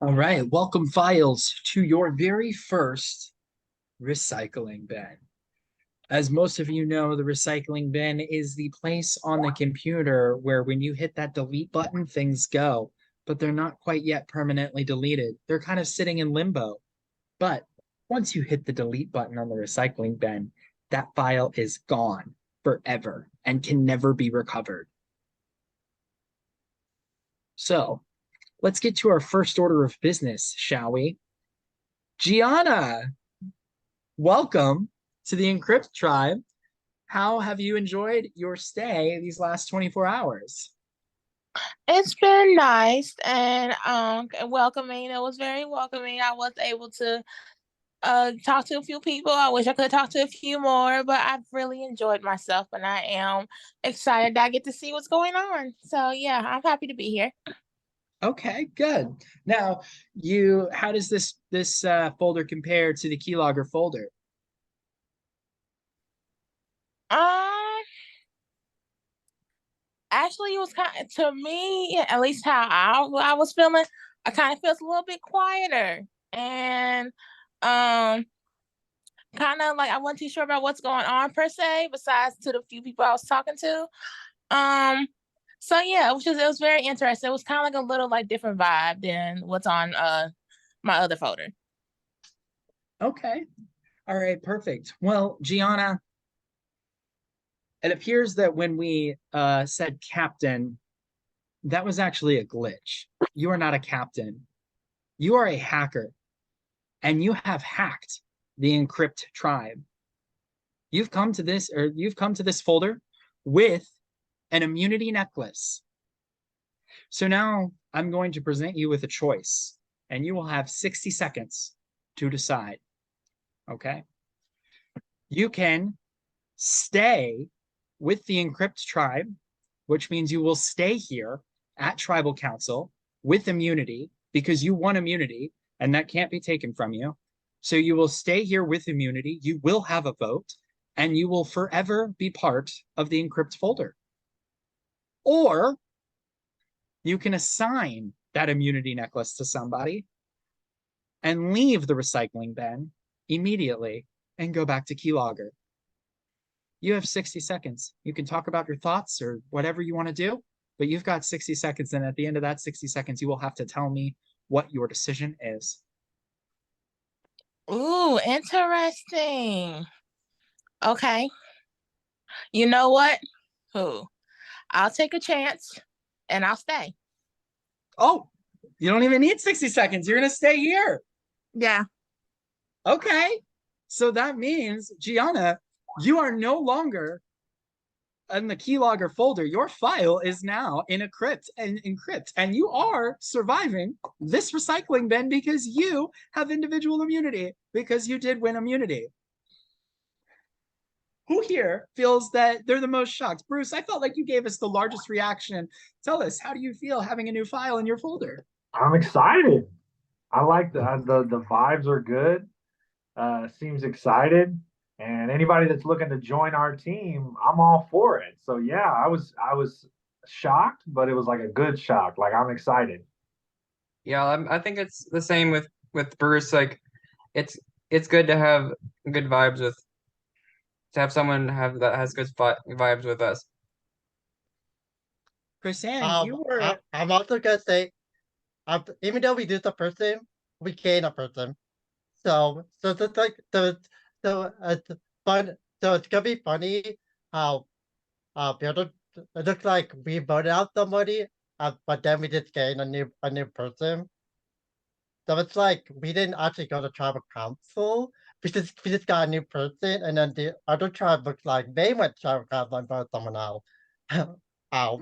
All right, welcome files to your very first recycling bin. As most of you know, the recycling bin is the place on the computer where when you hit that delete button, things go, but they're not quite yet permanently deleted. They're kind of sitting in limbo. But once you hit the delete button on the recycling bin, that file is gone forever and can never be recovered. So let's get to our first order of business, shall we? Gianna, welcome to the Encrypt tribe. How have you enjoyed your stay these last 24 hours? It's been nice and welcoming. It was very welcoming. I was able to talk to a few people. I wish I could talk to a few more, but I've really enjoyed myself and I am excited that I get to see what's going on. So yeah, I'm happy to be here. Okay, good. Now, how does this folder compare to the keylogger folder? Um Actually it was kind of, to me, at least how I was feeling, I kind of feels a little bit quieter and um kind of like I wasn't too sure about what's going on per se, besides to the few people I was talking to. Um, so yeah, it was very interesting. It was kind of like a little like different vibe than what's on my other folder. Okay. All right, perfect. Well, Gianna, it appears that when we said captain, that was actually a glitch. You are not a captain. You are a hacker, and you have hacked the Encrypt tribe. You've come to this folder with an immunity necklace. So now I'm going to present you with a choice, and you will have 60 seconds to decide. Okay. You can stay with the Encrypt tribe, which means you will stay here at Tribal Council with immunity because you won immunity and that can't be taken from you. So you will stay here with immunity. You will have a vote and you will forever be part of the Encrypt folder. Or you can assign that immunity necklace to somebody and leave the recycling bin immediately and go back to Keylogger. You have 60 seconds. You can talk about your thoughts or whatever you want to do, but you've got 60 seconds. And at the end of that 60 seconds, you will have to tell me what your decision is. Ooh, interesting. Okay. You know what? Who? I'll take a chance and I'll stay. Oh, you don't even need 60 seconds. You're going to stay here. Yeah. Okay. So that means, Gianna, you are no longer in the keylogger folder. Your file is now in encrypt, and you are surviving this recycling bin because you have individual immunity because you did win immunity. Who here feels that they're the most shocked? Bruce, I felt like you gave us the largest reaction. Tell us, how do you feel having a new file in your folder? I'm excited. I like the vibes are good. Seems excited, and anybody that's looking to join our team, I'm all for it. So yeah, I was shocked, but it was like a good shock. Like I'm excited. Yeah, I think it's the same with Bruce. Like, it's it's good to have good vibes with to have someone have that has good vibes with us. Chrisanne, you were I'm also gonna say, even though we lose a person, we gain a person. So it's like it's fun. So it's gonna be funny how the other it looks like we voted out somebody, but then we just gain a new person. So it's like we didn't actually go to tribal council. We just got a new person, and then the other tribe looks like they went to tribal council and voted someone else out.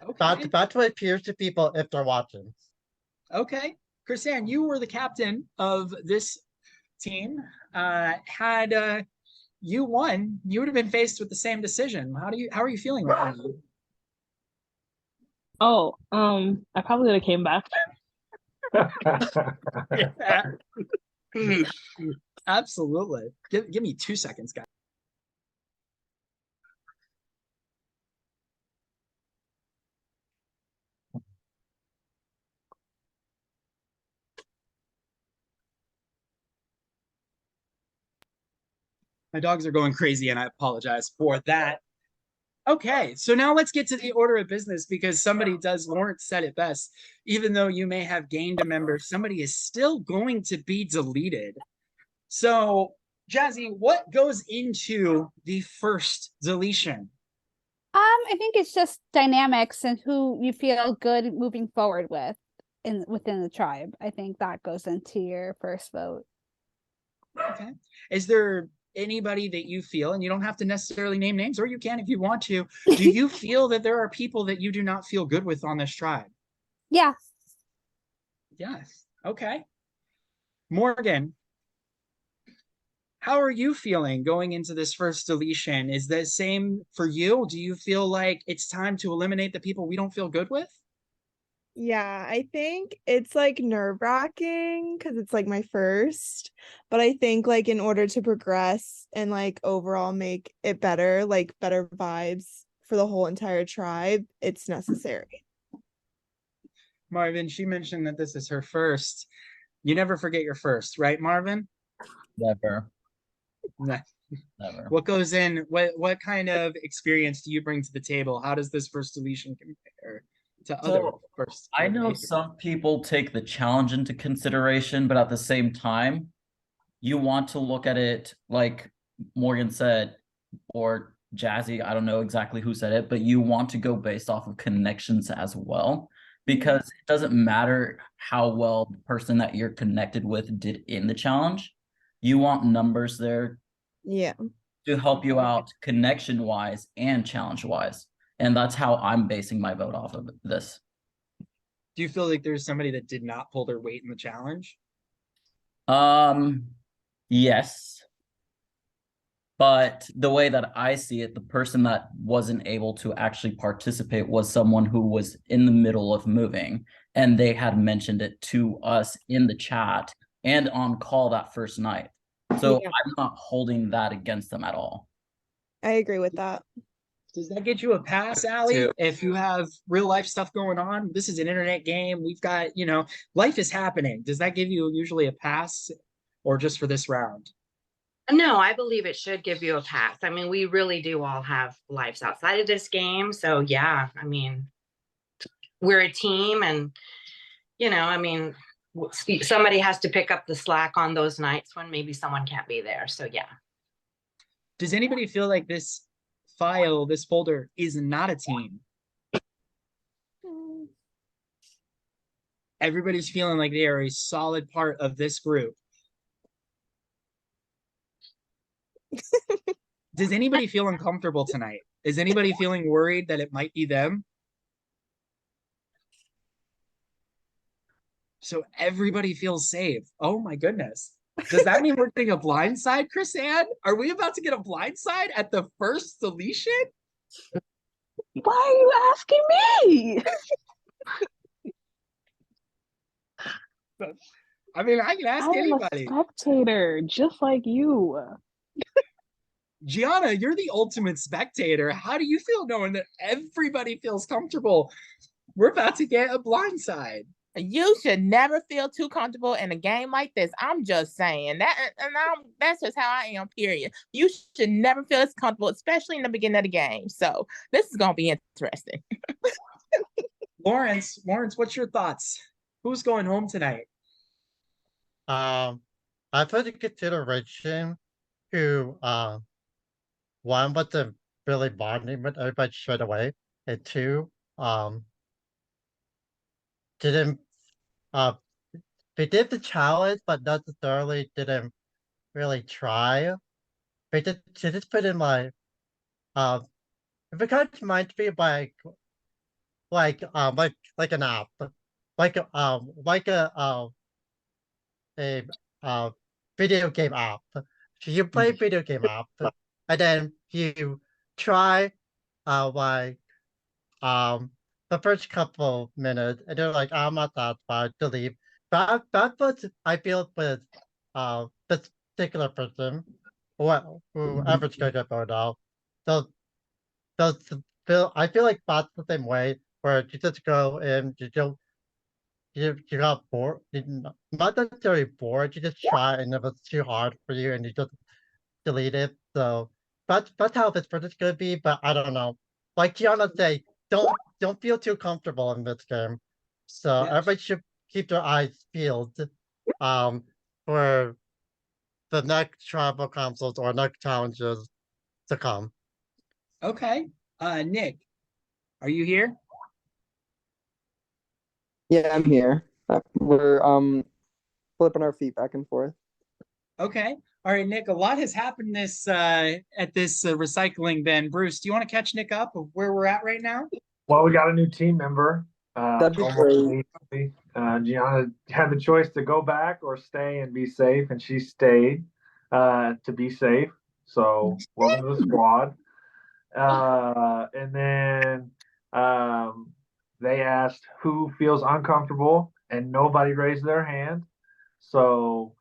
okay. That's what appears to people if they're watching. Okay. Chrisanne, you were the captain of this team. Had you won, you would have been faced with the same decision. How are you feeling right now? Oh, I probably would have came back. Yeah. Absolutely. Give me 2 seconds, guys. My dogs are going crazy, and I apologize for that. Okay, so now let's get to the order of business because somebody does, Lawrence said it best. Even though you may have gained a member, somebody is still going to be deleted. So, Jazzy, what goes into the first deletion? I think it's just dynamics and who you feel good moving forward with within the tribe. I think that goes into your first vote. Okay. Is there anybody that you feel, and you don't have to necessarily name names, or you can if you want to, do you feel that there are people that you do not feel good with on this tribe? Yeah. Yes. Okay. Morgan, how are you feeling going into this first deletion? Is the same for you? Do you feel like it's time to eliminate the people we don't feel good with? Yeah, I think it's like nerve-wracking because it's like my first, but I think like in order to progress and like overall make it better, like better vibes for the whole entire tribe, it's necessary. Marvin, she mentioned that this is her first. You never forget your first, right, Marvin? Never. No. Never. What goes in, what kind of experience do you bring to the table? How does this first deletion compare to other first? I know some people take the challenge into consideration, but at the same time, you want to look at it like Morgan said, or Jazzy, I don't know exactly who said it, but you want to go based off of connections as well, because it doesn't matter how well the person that you're connected with did in the challenge. You want numbers there to help you out connection-wise and challenge-wise. And that's how I'm basing my vote off of this. Do you feel like there's somebody that did not pull their weight in the challenge? Yes. But the way that I see it, the person that wasn't able to actually participate was someone who was in the middle of moving, and they had mentioned it to us in the chat and on call that first night. So I'm not holding that against them at all. I agree with that. Does that get you a pass, Allie? If you have real life stuff going on, this is an internet game. We've got, life is happening. Does that give you usually a pass or just for this round? No, I believe it should give you a pass. I mean, we really do all have lives outside of this game. So yeah, I mean, we're a team and, I mean, somebody has to pick up the slack on those nights when maybe someone can't be there. So yeah. Does anybody feel like this folder is not a team? Everybody's feeling like they are a solid part of this group. Does anybody feel uncomfortable tonight? Is anybody feeling worried that it might be them? So everybody feels safe. Oh my goodness. Does that mean we're getting a blind side, Chris Ann? Are we about to get a blind side at the first deletion? Why are you asking me? I mean, I can ask anybody. I'm a spectator, just like you. Gianna, you're the ultimate spectator. How do you feel knowing that everybody feels comfortable? We're about to get a blind side. You should never feel too comfortable in a game like this. I'm just saying that, and that's just how I am. Period. You should never feel as comfortable, especially in the beginning of the game. So this is gonna be interesting. Lawrence, what's your thoughts? Who's going home tonight? I put in consideration who one wasn't really bonding with everybody straight away, and two didn't they did the challenge but necessarily didn't really try. They just put in like it kind of reminds me of like an app, like a video game app. So you play video game app and then you try the first couple minutes and they're like, I'm not satisfied, delete. That's what I feel with this particular person, whoever's going to vote out. So I feel like that's the same way where you just go and you got bored, not necessarily bored, you just try and it was too hard for you and you just delete it. So that's how this is gonna be, but I don't know. Like Gianna say, don't feel too comfortable in this game. So Yeah. everybody should keep their eyes peeled for the next tribal councils or next challenges to come. Okay. Nick, are you here? Yeah, I'm here. We're flipping our feet back and forth. Okay. All right, Nick, a lot has happened this at this recycling bin. Bruce, do you want to catch Nick up of where we're at right now? Well, we got a new team member. That'd be almost great. immediately. Gianna had the choice to go back or stay and be safe, and she stayed to be safe. So welcome to the squad. And then they asked who feels uncomfortable, and nobody raised their hand. So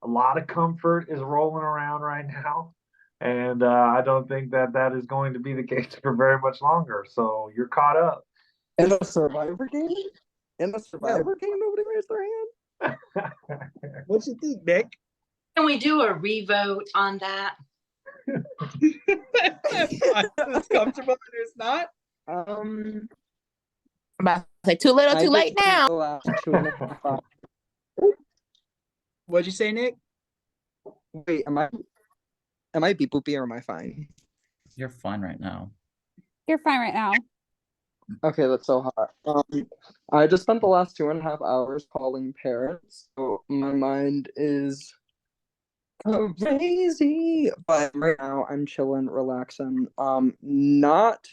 a lot of comfort is rolling around right now. And I don't think that is going to be the case for very much longer. So you're caught up. In a survivor game? In a survivor game, nobody raised their hand? What you think, Nick? Can we do a revote on that? It's comfortable and it's not? I'm about to say too little, I too late think now. the last 2.5 hours. What'd you say, Nick? Wait, am I beep boopy or am I fine? You're fine right now. You're fine right now. Okay, that's so hot. I just spent the last 2.5 hours calling parents, so my mind is crazy. But right now I'm chilling, relaxing. Not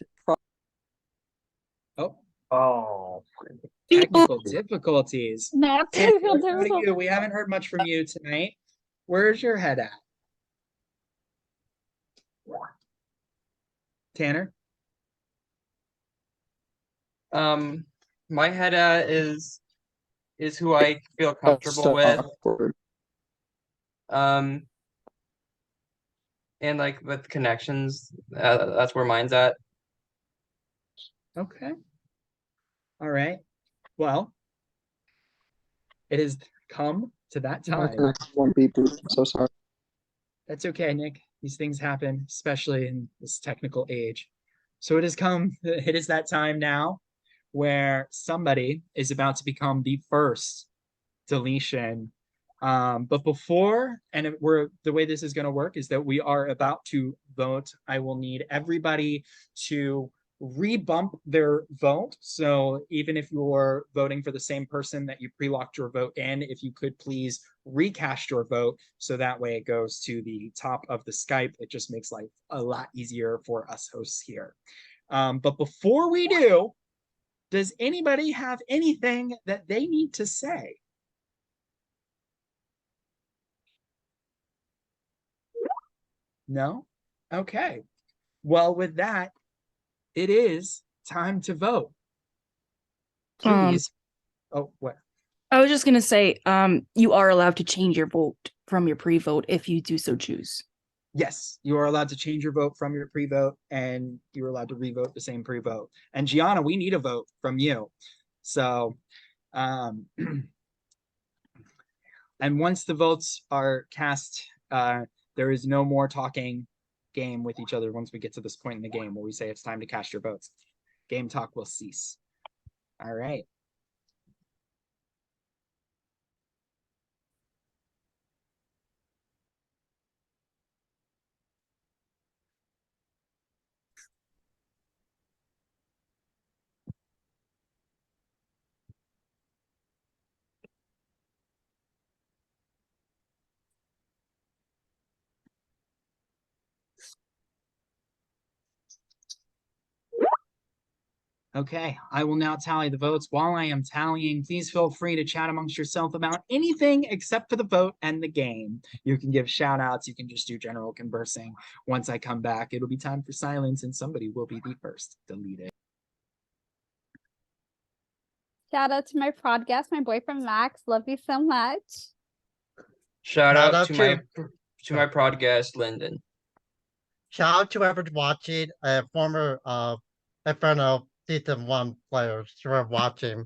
Oh, Technical difficulties. Not Tanner, technical what about difficulties. you? We haven't heard much from you tonight. Where's your head at? Tanner? My head is who I feel that's comfortable so with. awkward. And like with connections, that's where mine's at. Okay. All right. Well, it has come to that My time. connection won't beep boop. I'm so sorry. That's okay, Nick. These things happen, especially in this technical age. So it has come, it is that time now where somebody is about to become the first deletion. But before, and the way this is going to work is that we are about to vote. I will need everybody to rebump their vote. So even if you're voting for the same person that you pre-locked your vote in, if you could please recast your vote so that way it goes to the top of the Skype. It just makes life a lot easier for us hosts here. But before we do, does anybody have anything that they need to say? No? Okay. Well, with that, it is time to vote. Please. Oh, what? I was just gonna say, you are allowed to change your vote from your pre-vote if you do so choose. Yes, you are allowed to change your vote from your pre-vote, and you're allowed to re-vote the same pre-vote. And Gianna, we need a vote from you. So, and once the votes are cast, there is no more talking game with each other once we get to this point in the game where we say it's time to cast your votes. Game talk will cease. All right. Okay, I will now tally the votes. While I am tallying, please feel free to chat amongst yourself about anything except for the vote and the game. You can give shout outs, you can just do general conversing. Once I come back, it'll be time for silence and somebody will be the first deleted. Shout out to my podcast, my boyfriend Max. Love you so much. Shout out to to my podcast, Lyndon. shout out to everyone watching, former Inferno season 1 players who are watching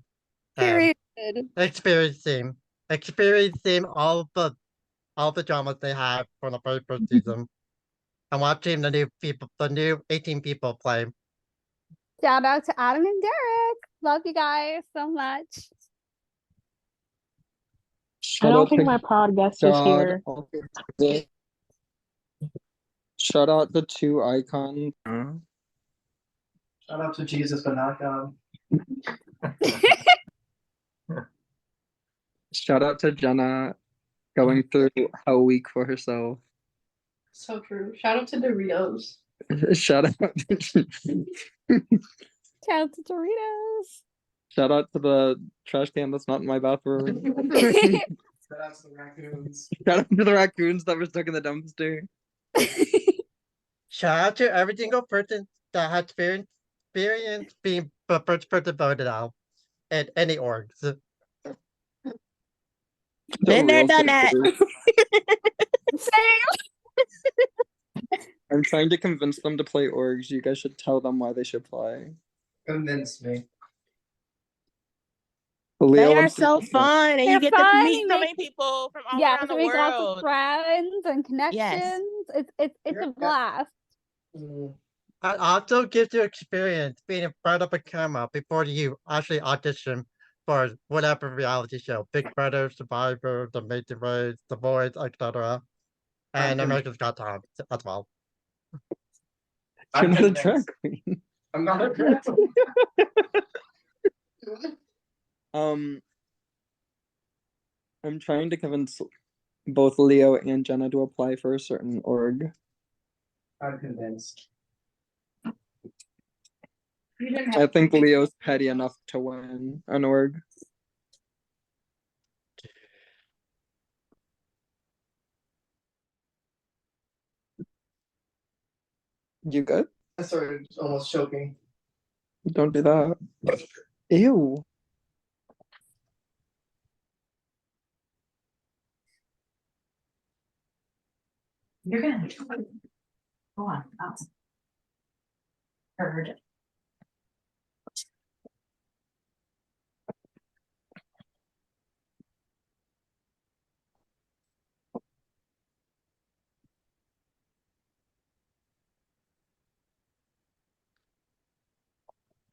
and Period. experiencing all the dramas they had from the very first season. I'm watching the new 18 people play. Shout out to Adam and Derek. Love you guys so much. I Shout don't out think to my pod guest is God. here. Shout out the two icons. Shout out to Jesus, but not God. Shout out to Jenna going through Hell Week for herself. So true. Shout out to Doritos. Shout out. Shout out to Doritos. Shout out to the trash can that's not in my bathroom. Shout out to the raccoons. Shout out to the raccoons that were stuck in the dumpster. Shout out to every single person that had experience being the first person voted out in any orgs. The Been there, real done that. supporters. Same. I'm trying to convince them to play orgs. You guys should tell them why they should play. Convince me. Leo They are wants to so play. fun, and They're you get fun, to meet you so make- many people from all Yeah, around so the make lots of world. friends and connections. It's a blast. It also gives you experience being in front of a camera before you actually audition for whatever reality show. Big Brother, Survivor, The Amazing Race, The Voice, etc. And America's Got Talent as well. You're I'm not a convinced. drag queen. I'm not a drag queen. I'm trying to convince both Leo and Jenna to apply for a certain org. I'm convinced. I think Leo's petty enough to win an org. You good? I started almost choking. Don't do that. Ew. You're gonna go on. Heard.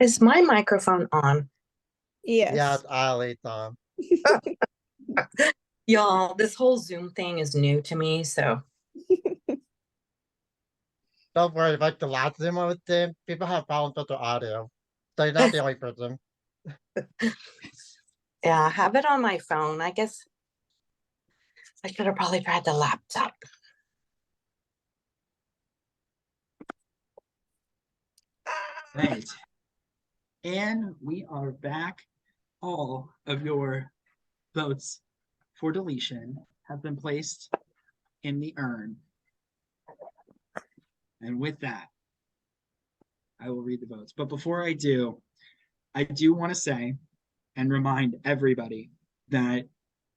Is my microphone on? Yes. Yeah, it's Ali, Tom. Y'all, this whole Zoom thing is new to me, so Don't worry, like the last Zoom I was in, people have problems with their audio. So you're not the only person. yeah, I have it on my phone. I guess I should have probably tried the laptop. Right. And we are back. All of your votes for deletion have been placed in the urn. And with that, I will read the votes. But before I do want to say and remind everybody that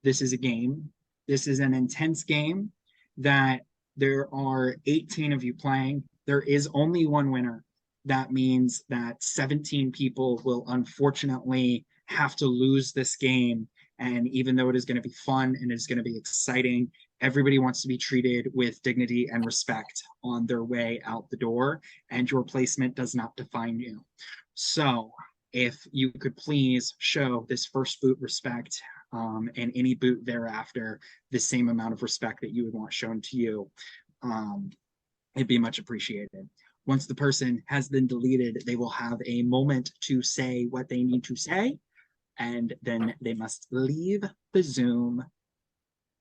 this is a game. This is an intense game, that there are 18 of you playing. There is only one winner. That means that 17 people will unfortunately have to lose this game. And even though it is going to be fun and it's going to be exciting, everybody wants to be treated with dignity and respect on their way out the door, and your placement does not define you. So if you could please show this first boot respect, and any boot thereafter, the same amount of respect that you would want shown to you, it'd be much appreciated. Once the person has been deleted, they will have a moment to say what they need to say, and then they must leave the Zoom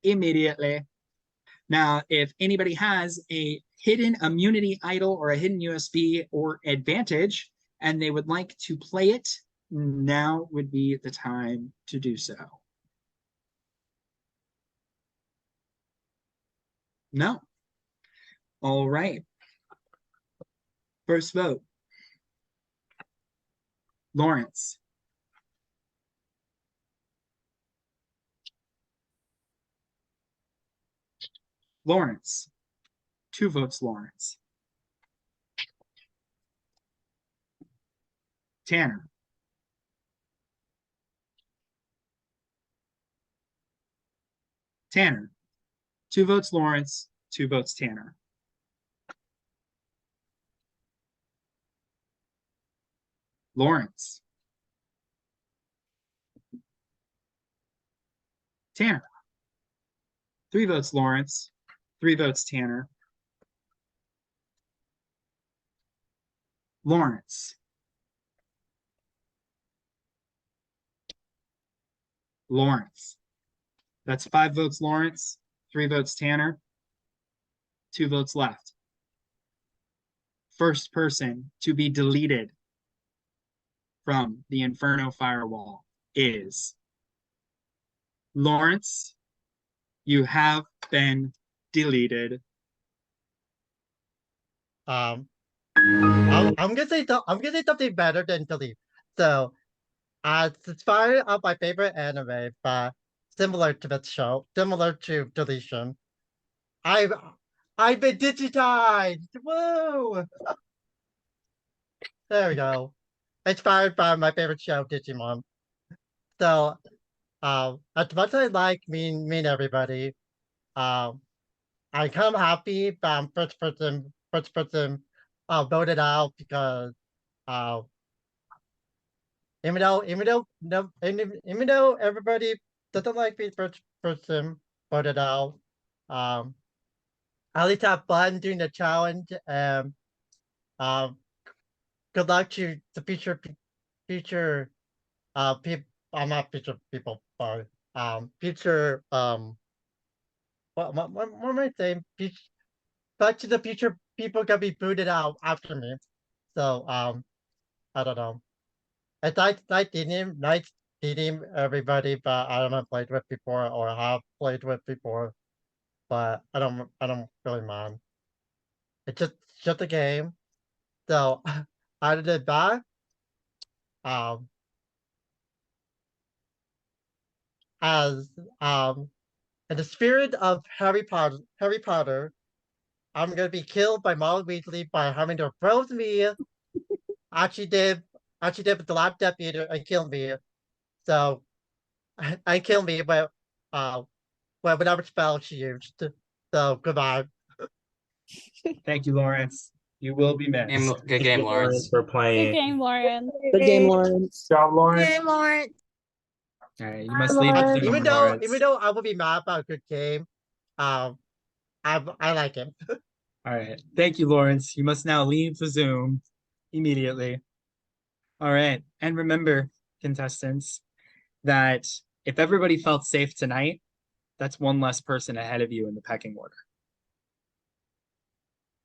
immediately. Now, if anybody has a hidden immunity idol or a hidden USB or advantage, and they would like to play it, now would be the time to do so. No. All right. First vote. Lawrence. Lawrence. 2 votes, Lawrence. Tanner. Tanner. 2 votes, Lawrence. 2 votes, Tanner. Lawrence. Tanner. 3 votes Lawrence, 3 votes Tanner. Lawrence. Lawrence. That's 5 votes Lawrence, 3 votes Tanner, 2 votes left. First person to be deleted from the Inferno firewall is Lawrence. You have been deleted. I'm gonna say something better than delete. So, it's fire of my favorite anime, but similar to this show, similar to deletion. I've I've been digitized. Woo! There we go. Inspired by my favorite show, Digimon. So, as much as I like mean everybody, um, I'm kind of happy that I'm first person voted out because uh even though everybody doesn't like being first person voted out, um at least have fun doing the challenge, and um good luck to the future people. I'm not future people, sorry. Future what am I saying? Back to the future people gonna be booted out after me. So I don't know. It's nice meeting everybody, but I haven't played with before or have played with before. But I don't really mind. It's just a game. So other than that, um as in the spirit of Harry Potter, I'm gonna be killed by Molly Weasley by having to froze me. Actually did the lab deputy and killed me. So I killed me uh whatever spell she used. So goodbye. Thank you, Lawrence. You will be missed. Good game, Lawrence. For Good playing. game, Lauren. Good game, Lawrence. Good job, Lawrence. Game, Lawrence. All right, you must leave the Even Zoom, though Lawrence. even though I will be mad about a good game, I like him. All right. Thank you, Lawrence. You must now leave the Zoom immediately. All right. And remember, contestants, that if everybody felt safe tonight, that's one less person ahead of you in the pecking order.